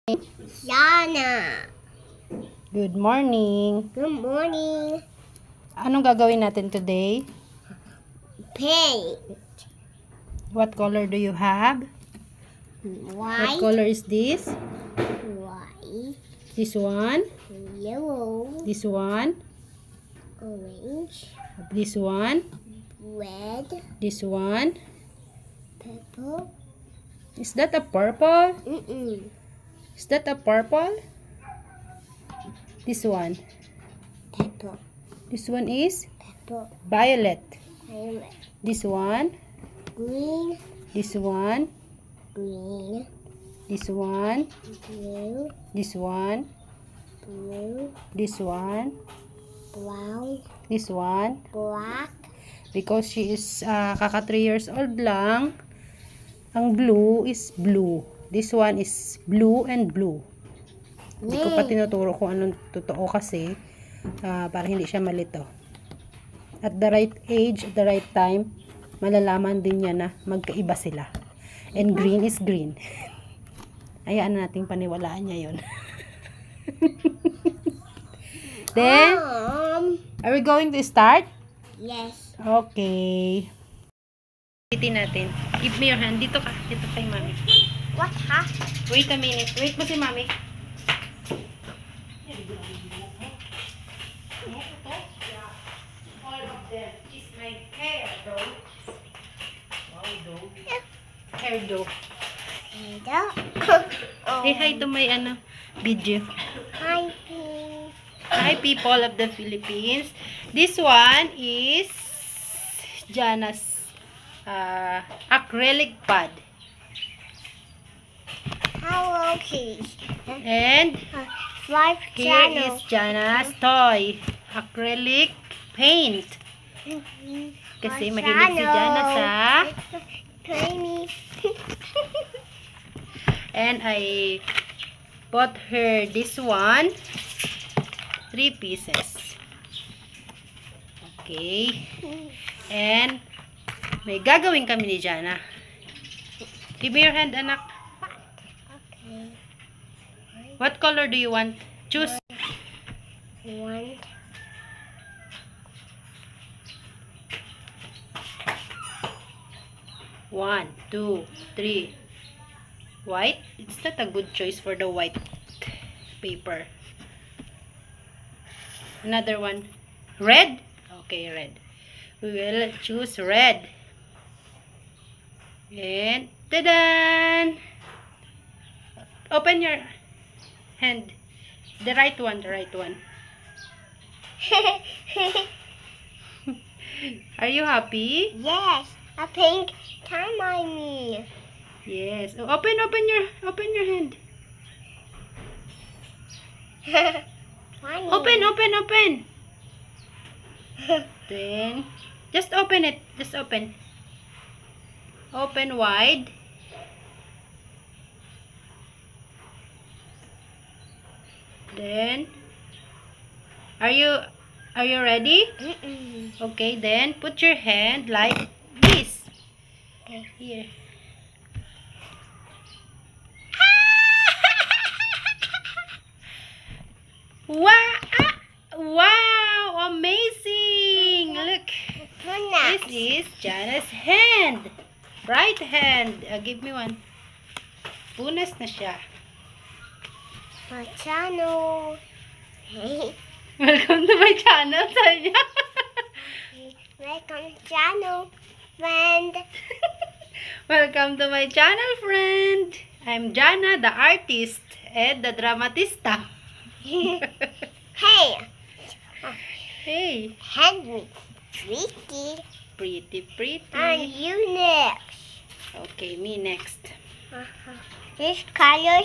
Yana. Good morning. Good morning. Anong gagawin natin today? Paint. What color do you have? What White. color is this? White. This one? Yellow. This one? Orange. This one? Red. This one? Purple. Is that a purple? Is that a purple? This one? Purple. This one is Purple. violet. Violet. This one? Green. This one? Green. This one? Blue. This one? Blue. This one? Brown. This one? Black. Because she is kaka 3 years old lang, ang blue is blue. This one is blue and blue. Hindi ko pa tinuturo kung anong totoo kasi para hindi siya malito. At the right age, at the right time, malalaman din niya na magkaiba sila. And green is green. Hayaan na nating paniwalaan niya yun. Then, are we going to start? Yes. Okay. Ulitin natin. Give me your hand. Dito ka. Dito kay mami. What, huh? Wait a minute. Wait mo si mami. All of them is my hair, though. Wow, though. Hair, though. Say hi to my video. Hi, Pink. Hi, people of the Philippines. This one is Jana's acrylic pad. Hello, kids. And Five here channel. is Jana's toy. Acrylic paint. Kasi mahilig si Jana sa... Play me. And I bought her this one. 3 pieces. Okay. And may gagawin kami ni Jana. Give me your hand, anak. Okay. What color do you want? Choose. One. One, two, three. White? It's not a good choice for the white paper. Another one. Red? Okay, red. We will choose red. And ta-da! Open your hand. The right one, the right one. Are you happy? Yes, a pink time I mean. Yes. Oh, open your hand. Funny. Open. Then just open it. Just open. Open wide. Then are you ready? Okay, then put your hand like this. Okay. Here. Wow, amazing. Look. This is Jana's hand. Right hand. Give me one. Punas na siya. My channel. Welcome to my channel, Tanya. Welcome channel, friend. Welcome to my channel, friend. I'm Jana, the artist and the dramatista. Hey. Hey. Hand me. Pretty. Pretty. And you next. Okay, me next. This color